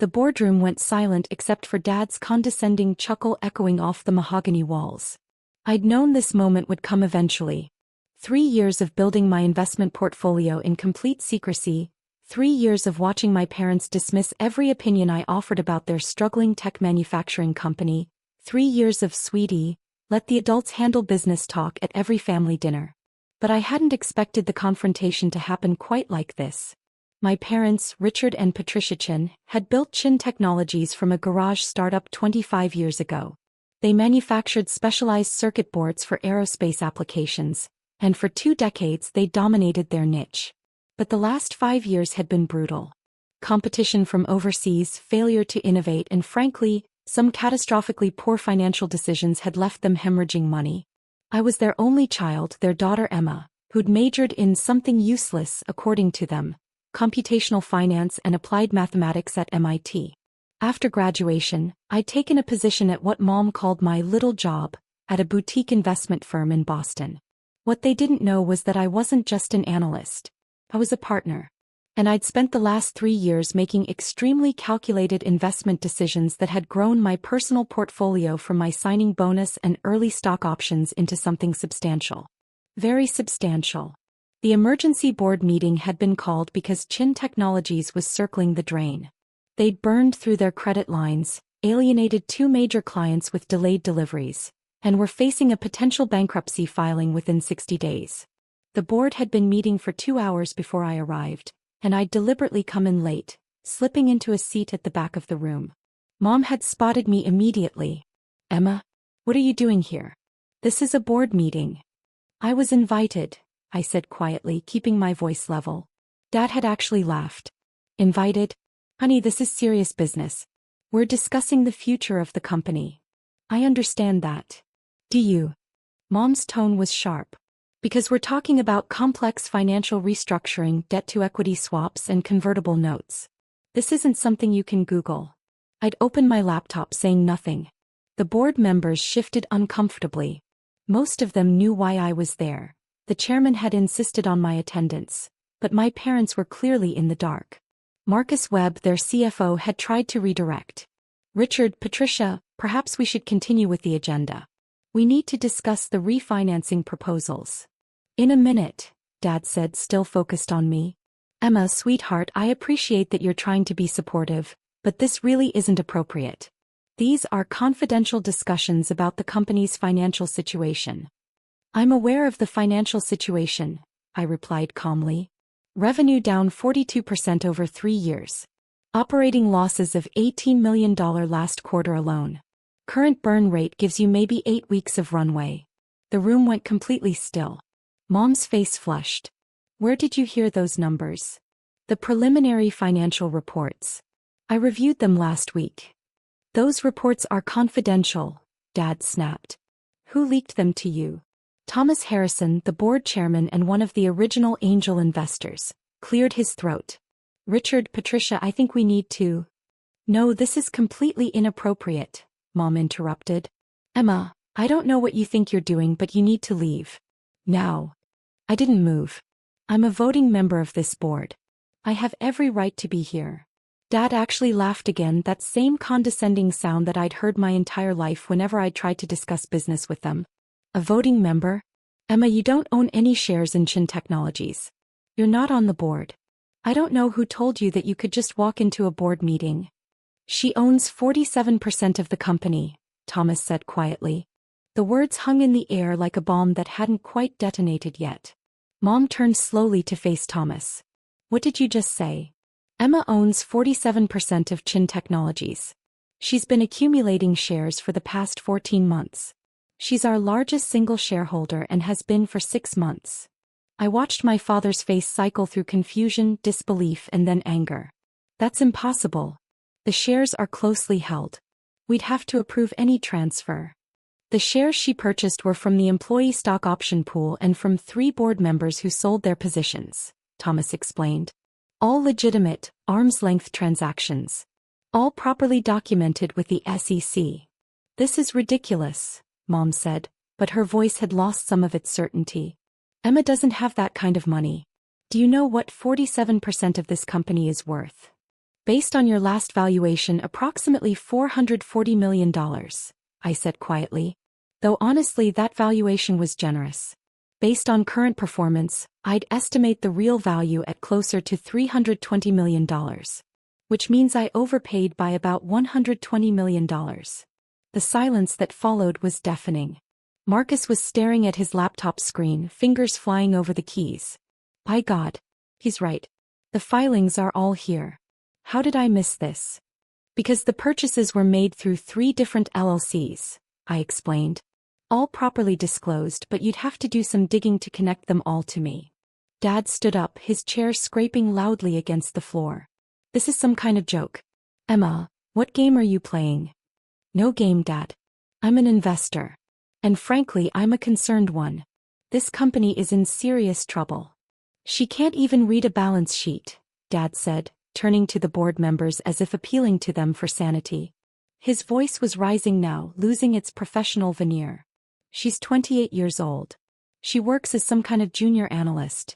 The boardroom went silent except for Dad's condescending chuckle echoing off the mahogany walls. I'd known this moment would come eventually. 3 years of building my investment portfolio in complete secrecy, 3 years of watching my parents dismiss every opinion I offered about their struggling tech manufacturing company, 3 years of sweetie, let the adults handle business talk at every family dinner. But I hadn't expected the confrontation to happen quite like this. My parents, Richard and Patricia Chin, had built Chin Technologies from a garage startup 25 years ago. They manufactured specialized circuit boards for aerospace applications, and for 2 decades they dominated their niche. But the last 5 years had been brutal. Competition from overseas, failure to innovate, and frankly, some catastrophically poor financial decisions had left them hemorrhaging money. I was their only child, their daughter Emma, who'd majored in something useless, according to them, computational finance and applied mathematics at MIT. After graduation, I'd taken a position at what Mom called my little job, at a boutique investment firm in Boston. What they didn't know was that I wasn't just an analyst. I was a partner. And I'd spent the last 3 years making extremely calculated investment decisions that had grown my personal portfolio from my signing bonus and early stock options into something substantial. Very substantial. The emergency board meeting had been called because Chin Technologies was circling the drain. They'd burned through their credit lines, alienated 2 major clients with delayed deliveries, and were facing a potential bankruptcy filing within 60 days. The board had been meeting for 2 hours before I arrived, and I'd deliberately come in late, slipping into a seat at the back of the room. Mom had spotted me immediately. "Emma, what are you doing here? This is a board meeting." "I was invited," I said quietly, keeping my voice level. Dad had actually laughed. "Invited? Honey, this is serious business. We're discussing the future of the company." "I understand that. Do you?" Mom's tone was sharp. "Because we're talking about complex financial restructuring, debt-to-equity swaps, and convertible notes. This isn't something you can Google." I'd opened my laptop, saying nothing. The board members shifted uncomfortably. Most of them knew why I was there. The chairman had insisted on my attendance, but my parents were clearly in the dark. Marcus Webb, their CFO, had tried to redirect. "Richard, Patricia, perhaps we should continue with the agenda. We need to discuss the refinancing proposals." "In a minute," Dad said, still focused on me. "Emma, sweetheart, I appreciate that you're trying to be supportive, but this really isn't appropriate. These are confidential discussions about the company's financial situation." "I'm aware of the financial situation," I replied calmly. "Revenue down 42% over 3 years. Operating losses of $18 million last quarter alone. Current burn rate gives you maybe 8 weeks of runway." The room went completely still. Mom's face flushed. "Where did you hear those numbers?" "The preliminary financial reports. I reviewed them last week." "Those reports are confidential," Dad snapped. "Who leaked them to you?" Thomas Harrison, the board chairman and one of the original angel investors, cleared his throat. "Richard, Patricia, I think we need to—" "No, this is completely inappropriate," Mom interrupted. "Emma, I don't know what you think you're doing, but you need to leave. Now." I didn't move. "I'm a voting member of this board. I have every right to be here." Dad actually laughed again, that same condescending sound that I'd heard my entire life whenever I'd tried to discuss business with them. "A voting member? Emma, you don't own any shares in Chin Technologies. You're not on the board. I don't know who told you that you could just walk into a board meeting." "She owns 47% of the company," Thomas said quietly. The words hung in the air like a bomb that hadn't quite detonated yet. Mom turned slowly to face Thomas. "What did you just say?" "Emma owns 47% of Chin Technologies. She's been accumulating shares for the past 14 months. She's our largest single shareholder and has been for 6 months." I watched my father's face cycle through confusion, disbelief, and then anger. "That's impossible. The shares are closely held. We'd have to approve any transfer." "The shares she purchased were from the employee stock option pool and from 3 board members who sold their positions," Thomas explained. "All legitimate, arm's-length transactions. All properly documented with the SEC." "This is ridiculous," Mom said, but her voice had lost some of its certainty. "Emma doesn't have that kind of money. Do you know what 47% of this company is worth?" Based on your last valuation, approximately $440 million, I said quietly. Though honestly, that valuation was generous. Based on current performance, I'd estimate the real value at closer to $320 million. Which means I overpaid by about $120 million. The silence that followed was deafening. Marcus was staring at his laptop screen, fingers flying over the keys. By God. He's right. The filings are all here. How did I miss this? Because the purchases were made through 3 different LLCs, I explained. All properly disclosed, but you'd have to do some digging to connect them all to me. Dad stood up, his chair scraping loudly against the floor. This is some kind of joke. Emma, what game are you playing? No game, Dad. I'm an investor. And frankly, I'm a concerned one. This company is in serious trouble. She can't even read a balance sheet, Dad said, turning to the board members as if appealing to them for sanity. His voice was rising now, losing its professional veneer. She's 28 years old. She works as some kind of junior analyst.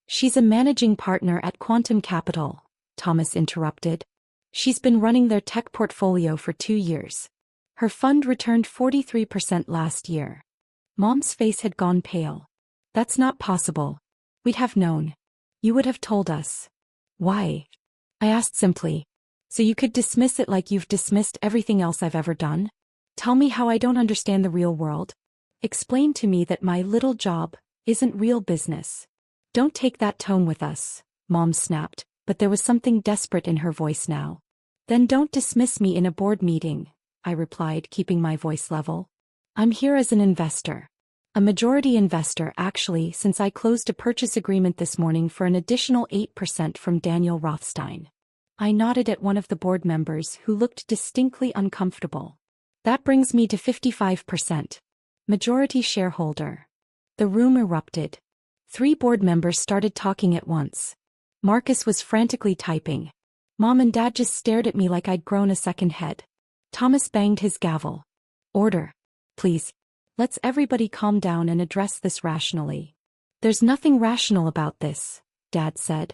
She's a managing partner at Quantum Capital, Thomas interrupted. She's been running their tech portfolio for 2 years. Her fund returned 43% last year. Mom's face had gone pale. That's not possible. We'd have known. You would have told us. Why? I asked simply. So you could dismiss it like you've dismissed everything else I've ever done? Tell me how I don't understand the real world. Explain to me that my little job isn't real business. Don't take that tone with us, Mom snapped, but there was something desperate in her voice now. Then don't dismiss me in a board meeting, I replied, keeping my voice level. I'm here as an investor. A majority investor actually, since I closed a purchase agreement this morning for an additional 8% from Daniel Rothstein. I nodded at one of the board members who looked distinctly uncomfortable. That brings me to 55%. Majority shareholder. The room erupted. 3 board members started talking at once. Marcus was frantically typing. Mom and Dad just stared at me like I'd grown a second head. Thomas banged his gavel. Order. Please. Let's everybody calm down and address this rationally. There's nothing rational about this, Dad said.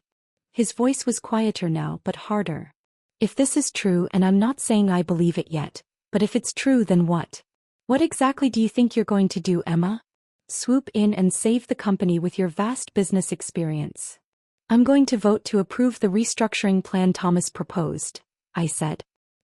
His voice was quieter now but harder. If this is true, and I'm not saying I believe it yet, but if it's true, then what? What exactly do you think you're going to do, Emma? Swoop in and save the company with your vast business experience. I'm going to vote to approve the restructuring plan Thomas proposed, I said.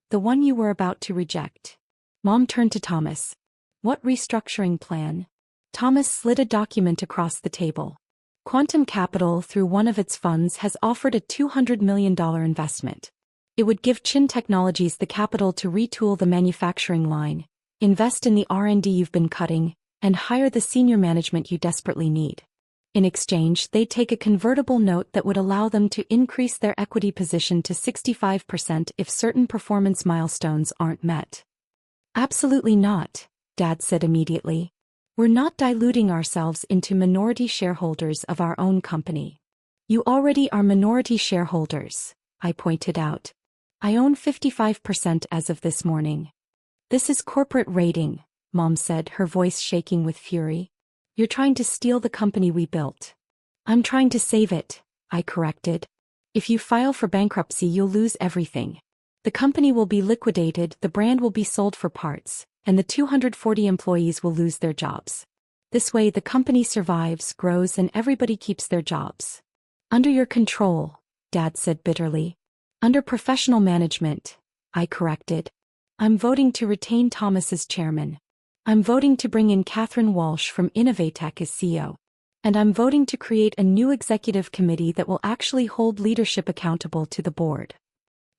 The one you were about to reject. Mom turned to Thomas. What restructuring plan? Thomas slid a document across the table. Quantum Capital, through one of its funds, has offered a $200 million investment. It would give Chin Technologies the capital to retool the manufacturing line, invest in the R&D you've been cutting, and hire the senior management you desperately need. In exchange, they'd take a convertible note that would allow them to increase their equity position to 65% if certain performance milestones aren't met. Absolutely not, Dad said immediately. We're not diluting ourselves into minority shareholders of our own company. You already are minority shareholders, I pointed out. I own 55% as of this morning. This is corporate raiding, Mom said, her voice shaking with fury. You're trying to steal the company we built. I'm trying to save it, I corrected. If you file for bankruptcy, you'll lose everything. The company will be liquidated, the brand will be sold for parts, and the 240 employees will lose their jobs. This way the company survives, grows, and everybody keeps their jobs. Under your control, Dad said bitterly. Under professional management, I corrected. I'm voting to retain Thomas as chairman. I'm voting to bring in Catherine Walsh from Innovatech as CEO. And I'm voting to create a new executive committee that will actually hold leadership accountable to the board.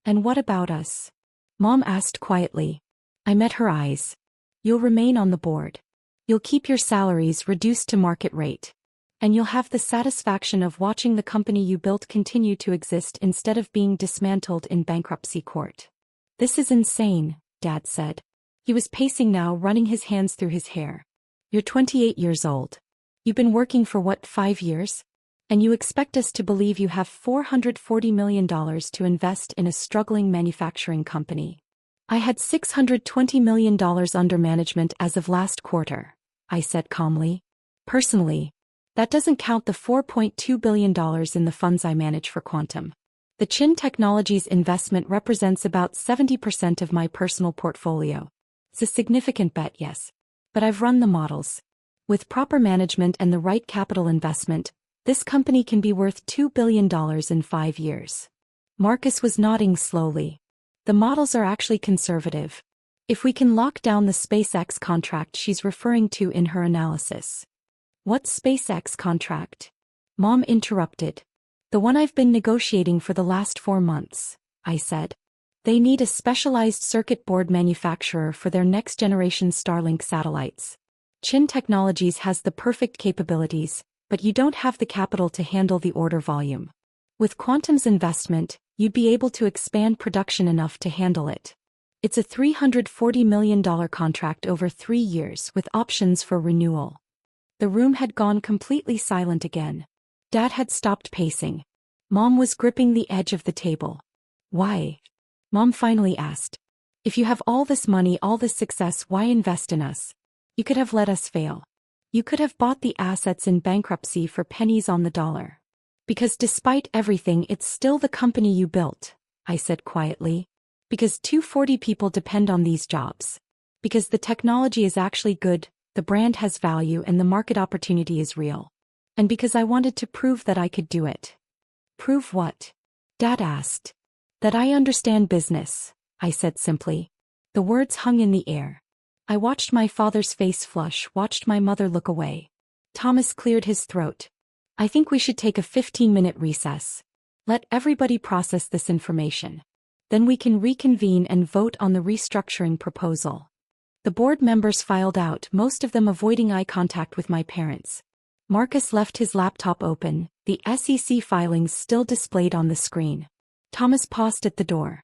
And what about us? Mom asked quietly. I met her eyes. You'll remain on the board. You'll keep your salaries reduced to market rate. And you'll have the satisfaction of watching the company you built continue to exist instead of being dismantled in bankruptcy court. This is insane, Dad said. He was pacing now, running his hands through his hair. You're 28 years old. You've been working for what, 5 years? And you expect us to believe you have $440 million to invest in a struggling manufacturing company. I had $620 million under management as of last quarter, I said calmly. Personally, that doesn't count the $4.2 billion in the funds I manage for Quantum. The Chin Technologies investment represents about 70% of my personal portfolio. It's a significant bet, yes. But I've run the models. With proper management and the right capital investment, this company can be worth $2 billion in 5 years. Marcus was nodding slowly. The models are actually conservative. If we can lock down the SpaceX contract she's referring to in her analysis. What SpaceX contract? Mom interrupted. The one I've been negotiating for the last 4 months, I said. They need a specialized circuit board manufacturer for their next-generation Starlink satellites. Chin Technologies has the perfect capabilities, but you don't have the capital to handle the order volume. With Quantum's investment, you'd be able to expand production enough to handle it. It's a $340 million contract over 3 years with options for renewal. The room had gone completely silent again. Dad had stopped pacing. Mom was gripping the edge of the table. Why? Mom finally asked. If you have all this money, all this success, why invest in us? You could have let us fail. You could have bought the assets in bankruptcy for pennies on the dollar. Because despite everything, it's still the company you built, I said quietly. Because 240 people depend on these jobs. Because the technology is actually good, the brand has value, and the market opportunity is real. And because I wanted to prove that I could do it. Prove what? Dad asked. That I understand business, I said simply. The words hung in the air. I watched my father's face flush, watched my mother look away. Thomas cleared his throat. I think we should take a 15-minute recess. Let everybody process this information. Then we can reconvene and vote on the restructuring proposal. The board members filed out, most of them avoiding eye contact with my parents. Marcus left his laptop open, the SEC filings still displayed on the screen. Thomas paused at the door.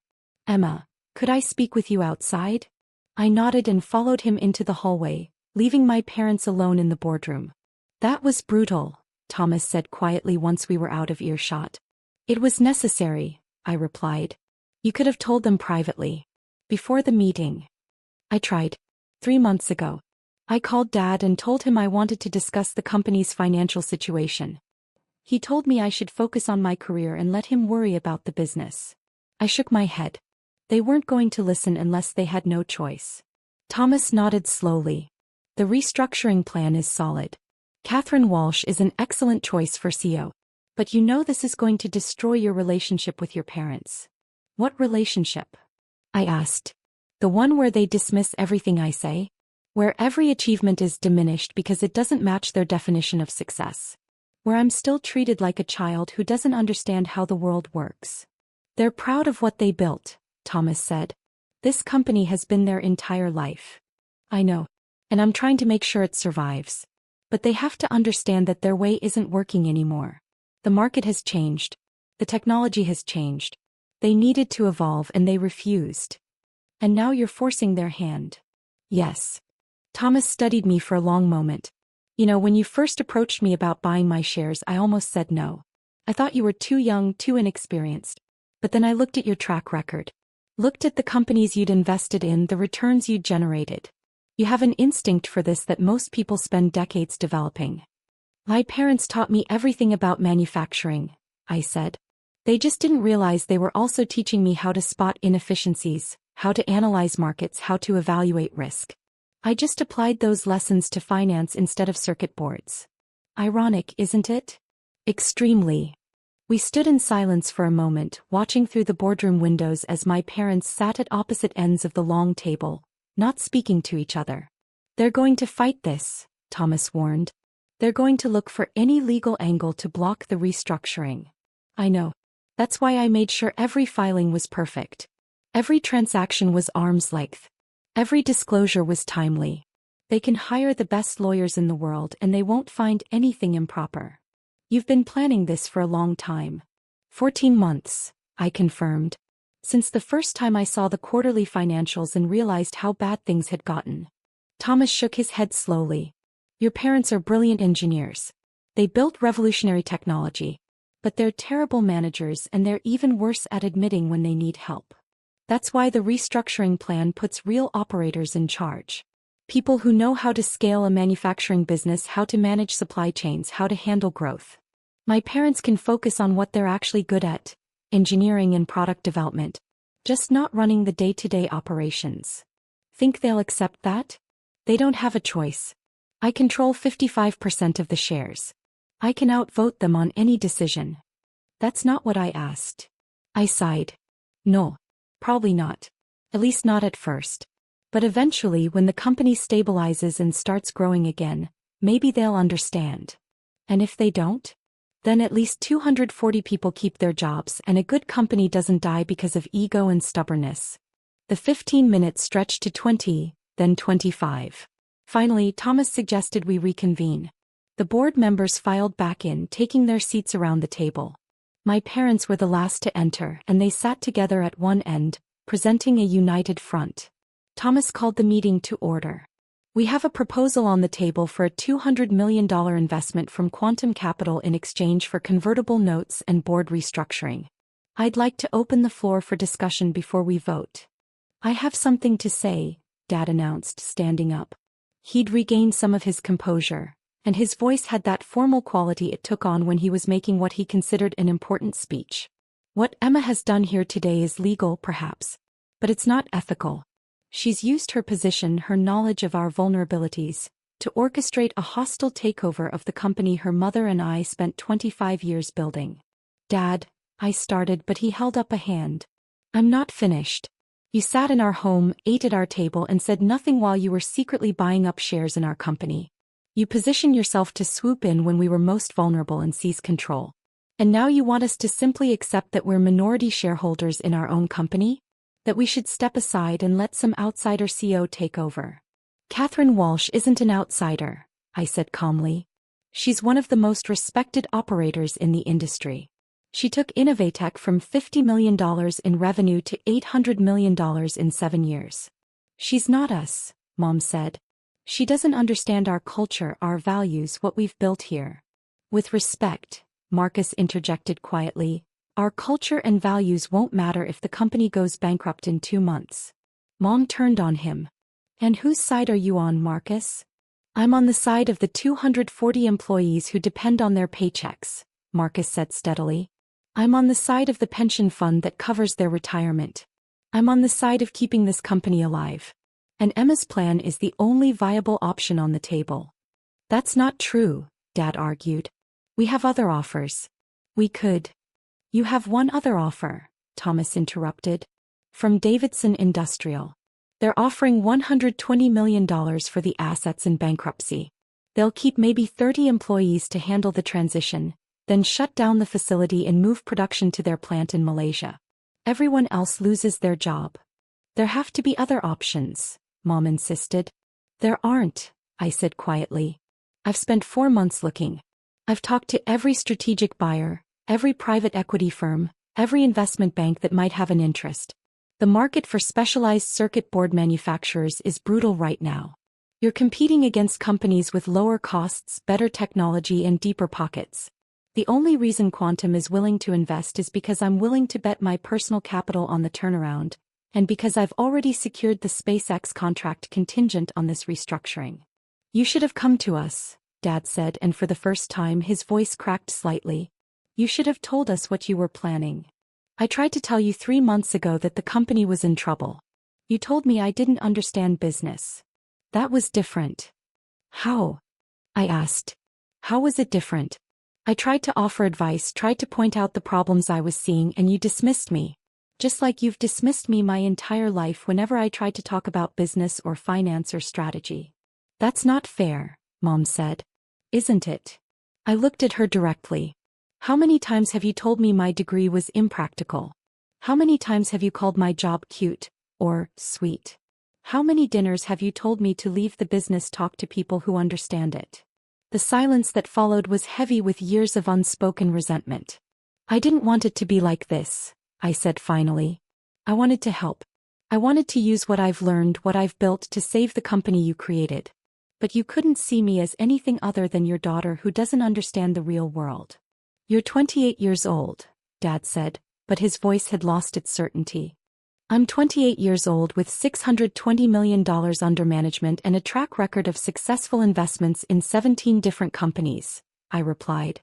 Emma, could I speak with you outside? I nodded and followed him into the hallway, leaving my parents alone in the boardroom. That was brutal, Thomas said quietly once we were out of earshot. It was necessary, I replied. You could have told them privately. Before the meeting. I tried. 3 months ago. I called Dad and told him I wanted to discuss the company's financial situation. He told me I should focus on my career and let him worry about the business. I shook my head. They weren't going to listen unless they had no choice. Thomas nodded slowly. The restructuring plan is solid. Catherine Walsh is an excellent choice for CEO. But you know this is going to destroy your relationship with your parents. What relationship? I asked. The one where they dismiss everything I say? Where every achievement is diminished because it doesn't match their definition of success. Where I'm still treated like a child who doesn't understand how the world works. They're proud of what they built, Thomas said. This company has been their entire life. I know. And I'm trying to make sure it survives. But they have to understand that their way isn't working anymore. The market has changed. The technology has changed. They needed to evolve and they refused. And now you're forcing their hand. Yes. Thomas studied me for a long moment. You know, when you first approached me about buying my shares, I almost said no. I thought you were too young, too inexperienced. But then I looked at your track record. Looked at the companies you'd invested in, the returns you'd generated. You have an instinct for this that most people spend decades developing. My parents taught me everything about manufacturing, I said. They just didn't realize they were also teaching me how to spot inefficiencies, how to analyze markets, how to evaluate risk. I just applied those lessons to finance instead of circuit boards. Ironic, isn't it? Extremely. We stood in silence for a moment, watching through the boardroom windows as my parents sat at opposite ends of the long table, not speaking to each other. They're going to fight this, Thomas warned. They're going to look for any legal angle to block the restructuring. I know. That's why I made sure every filing was perfect. Every transaction was arm's length. Every disclosure was timely. They can hire the best lawyers in the world and they won't find anything improper. You've been planning this for a long time. 14 months, I confirmed. Since the first time I saw the quarterly financials and realized how bad things had gotten. Thomas shook his head slowly. Your parents are brilliant engineers. They built revolutionary technology. But they're terrible managers and they're even worse at admitting when they need help. That's why the restructuring plan puts real operators in charge. People who know how to scale a manufacturing business, how to manage supply chains, how to handle growth. My parents can focus on what they're actually good at, engineering and product development. Just not running the day-to-day operations. Think they'll accept that? They don't have a choice. I control 55% of the shares. I can outvote them on any decision. That's not what I asked. I sighed. No. Probably not. At least not at first. But eventually, when the company stabilizes and starts growing again, maybe they'll understand. And if they don't? Then at least 240 people keep their jobs and a good company doesn't die because of ego and stubbornness. The 15 minutes stretched to 20, then 25. Finally, Thomas suggested we reconvene. The board members filed back in, taking their seats around the table. My parents were the last to enter, and they sat together at one end, presenting a united front. Thomas called the meeting to order. We have a proposal on the table for a $200 million investment from Quantum Capital in exchange for convertible notes and board restructuring. I'd like to open the floor for discussion before we vote. I have something to say, Dad announced, standing up. He'd regained some of his composure, and his voice had that formal quality it took on when he was making what he considered an important speech. What Emma has done here today is legal, perhaps, but it's not ethical. She's used her position, her knowledge of our vulnerabilities, to orchestrate a hostile takeover of the company her mother and I spent 25 years building. Dad, I started, but he held up a hand. I'm not finished. You sat in our home, ate at our table, and said nothing while you were secretly buying up shares in our company. You positioned yourself to swoop in when we were most vulnerable and seize control. And now you want us to simply accept that we're minority shareholders in our own company? That we should step aside and let some outsider CEO take over? Catherine Walsh isn't an outsider, I said calmly. She's one of the most respected operators in the industry. She took Innovatech from $50 million in revenue to $800 million in 7 years. She's not us, Mom said. She doesn't understand our culture, our values, what we've built here. With respect, Marcus interjected quietly, our culture and values won't matter if the company goes bankrupt in 2 months. Mom turned on him. And whose side are you on, Marcus? I'm on the side of the 240 employees who depend on their paychecks, Marcus said steadily. I'm on the side of the pension fund that covers their retirement. I'm on the side of keeping this company alive. And Emma's plan is the only viable option on the table. That's not true, Dad argued. We have other offers. We could. You have one other offer, Thomas interrupted. From Davidson Industrial. They're offering $120 million for the assets in bankruptcy. They'll keep maybe 30 employees to handle the transition, then shut down the facility and move production to their plant in Malaysia. Everyone else loses their job. There have to be other options, Mom insisted. There aren't, I said quietly. I've spent 4 months looking. I've talked to every strategic buyer, every private equity firm, every investment bank that might have an interest. The market for specialized circuit board manufacturers is brutal right now. You're competing against companies with lower costs, better technology, and deeper pockets. The only reason Quantum is willing to invest is because I'm willing to bet my personal capital on the turnaround, and because I've already secured the SpaceX contract contingent on this restructuring. You should have come to us, Dad said, and for the first time his voice cracked slightly. You should have told us what you were planning. I tried to tell you 3 months ago that the company was in trouble. You told me I didn't understand business. That was different. How? I asked. How was it different? I tried to offer advice, tried to point out the problems I was seeing, and you dismissed me. Just like you've dismissed me my entire life whenever I tried to talk about business or finance or strategy. That's not fair, Mom said. Isn't it? I looked at her directly. How many times have you told me my degree was impractical? How many times have you called my job cute or sweet? How many dinners have you told me to leave the business talk to people who understand it? The silence that followed was heavy with years of unspoken resentment. I didn't want it to be like this, I said finally. I wanted to help. I wanted to use what I've learned, what I've built to save the company you created. But you couldn't see me as anything other than your daughter who doesn't understand the real world. You're 28 years old, Dad said, but his voice had lost its certainty. I'm 28 years old with $620 million under management and a track record of successful investments in 17 different companies, I replied.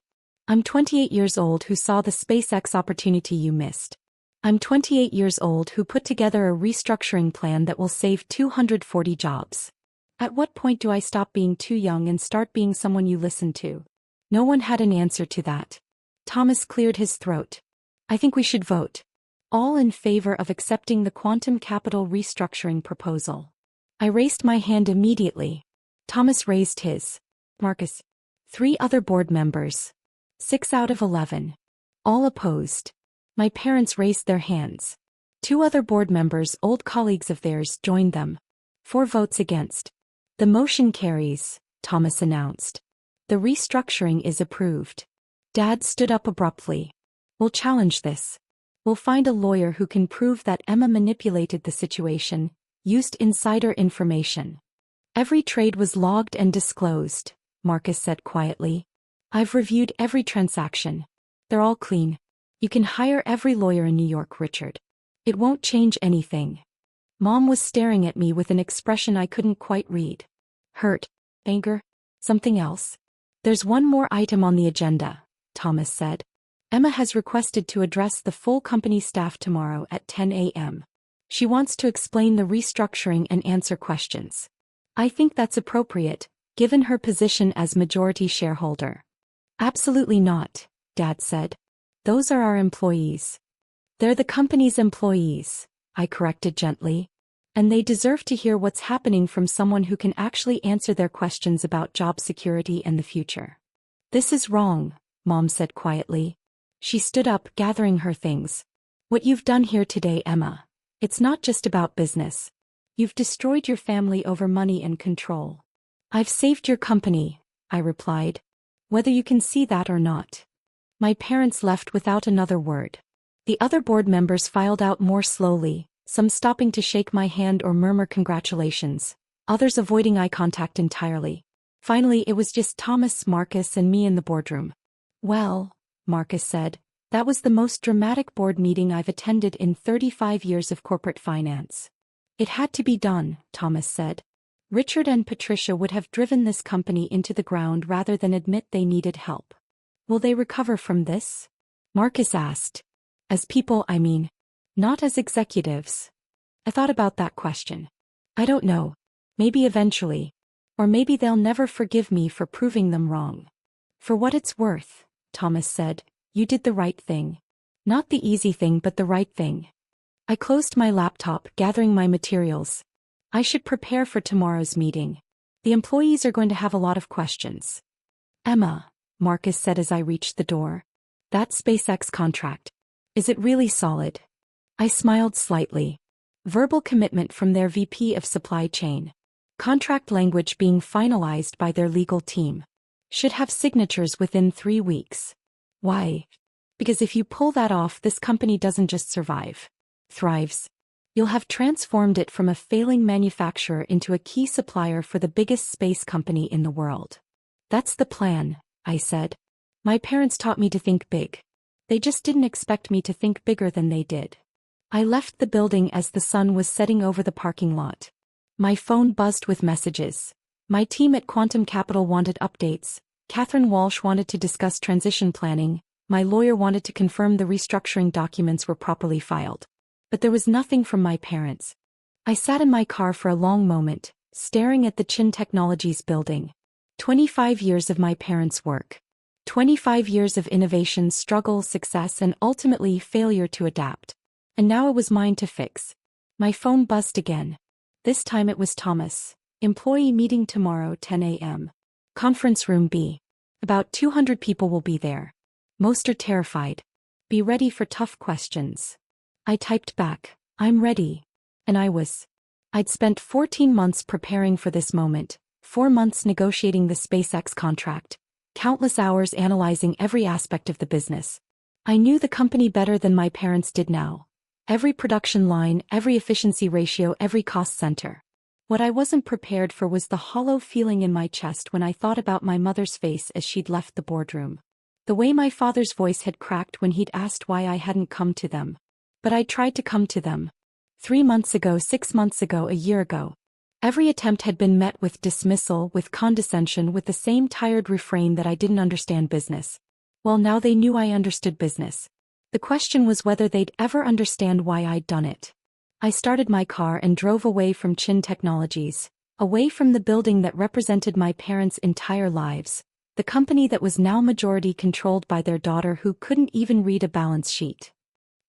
I'm 28 years old who saw the SpaceX opportunity you missed. I'm 28 years old who put together a restructuring plan that will save 240 jobs. At what point do I stop being too young and start being someone you listen to? No one had an answer to that. Thomas cleared his throat. I think we should vote. All in favor of accepting the Quantum Capital restructuring proposal. I raised my hand immediately. Thomas raised his. Marcus. 3 other board members. 6 out of 11. All opposed. My parents raised their hands. 2 other board members, old colleagues of theirs, joined them. 4 votes against. The motion carries, Thomas announced. The restructuring is approved. Dad stood up abruptly. We'll challenge this. We'll find a lawyer who can prove that Emma manipulated the situation, used insider information. Every trade was logged and disclosed, Marcus said quietly. I've reviewed every transaction. They're all clean. You can hire every lawyer in New York, Richard. It won't change anything. Mom was staring at me with an expression I couldn't quite read. Hurt, anger, something else. There's one more item on the agenda, Thomas said. Emma has requested to address the full company staff tomorrow at 10 a.m. She wants to explain the restructuring and answer questions. I think that's appropriate, given her position as majority shareholder. Absolutely not, Dad said. Those are our employees. They're the company's employees, I corrected gently. And they deserve to hear what's happening from someone who can actually answer their questions about job security and the future. This is wrong, Mom said quietly. She stood up, gathering her things. What you've done here today, Emma. It's not just about business. You've destroyed your family over money and control. I've saved your company, I replied. Whether you can see that or not. My parents left without another word. The other board members filed out more slowly, some stopping to shake my hand or murmur congratulations, others avoiding eye contact entirely. Finally, it was just Thomas, Marcus, and me in the boardroom. Well, Marcus said, that was the most dramatic board meeting I've attended in 35 years of corporate finance. It had to be done, Thomas said. Richard and Patricia would have driven this company into the ground rather than admit they needed help. Will they recover from this? Marcus asked. As people, I mean. Not as executives. I thought about that question. I don't know. Maybe eventually. Or maybe they'll never forgive me for proving them wrong. For what it's worth, Thomas said, you did the right thing. Not the easy thing but the right thing. I closed my laptop, gathering my materials. I should prepare for tomorrow's meeting. The employees are going to have a lot of questions. Emma, Marcus said as I reached the door. That SpaceX contract. Is it really solid? I smiled slightly. Verbal commitment from their VP of supply chain. Contract language being finalized by their legal team. Should have signatures within 3 weeks. Why? Because if you pull that off, this company doesn't just survive. Thrives. You'll have transformed it from a failing manufacturer into a key supplier for the biggest space company in the world. That's the plan, I said. My parents taught me to think big. They just didn't expect me to think bigger than they did. I left the building as the sun was setting over the parking lot. My phone buzzed with messages. My team at Quantum Capital wanted updates. Catherine Walsh wanted to discuss transition planning. My lawyer wanted to confirm the restructuring documents were properly filed. But there was nothing from my parents. I sat in my car for a long moment, staring at the Chin Technologies building. 25 years of my parents' work. 25 years of innovation, struggle, success, and ultimately failure to adapt. And now it was mine to fix. My phone buzzed again. This time it was Thomas. Employee meeting tomorrow, 10 a.m. Conference room B. About 200 people will be there. Most are terrified. Be ready for tough questions. I typed back, I'm ready. And I was. I'd spent 14 months preparing for this moment, 4 months negotiating the SpaceX contract, countless hours analyzing every aspect of the business. I knew the company better than my parents did now. Every production line, every efficiency ratio, every cost center. What I wasn't prepared for was the hollow feeling in my chest when I thought about my mother's face as she'd left the boardroom. The way my father's voice had cracked when he'd asked why I hadn't come to them. But I tried to come to them. 3 months ago, 6 months ago, a year ago. Every attempt had been met with dismissal, with condescension, with the same tired refrain that I didn't understand business. Well, now they knew I understood business. The question was whether they'd ever understand why I'd done it. I started my car and drove away from Chin Technologies, away from the building that represented my parents' entire lives, the company that was now majority controlled by their daughter who couldn't even read a balance sheet.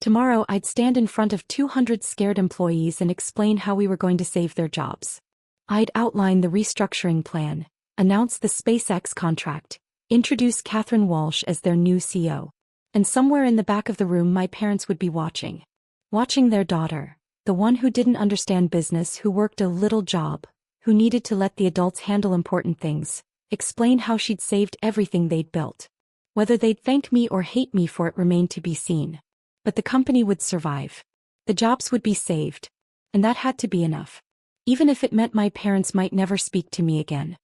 Tomorrow I'd stand in front of 200 scared employees and explain how we were going to save their jobs. I'd outline the restructuring plan, announce the SpaceX contract, introduce Catherine Walsh as their new CEO. And somewhere in the back of the room my parents would be watching. Watching their daughter, the one who didn't understand business, who worked a little job, who needed to let the adults handle important things, explain how she'd saved everything they'd built. Whether they'd thank me or hate me for it remained to be seen. But the company would survive. The jobs would be saved. And that had to be enough. Even if it meant my parents might never speak to me again.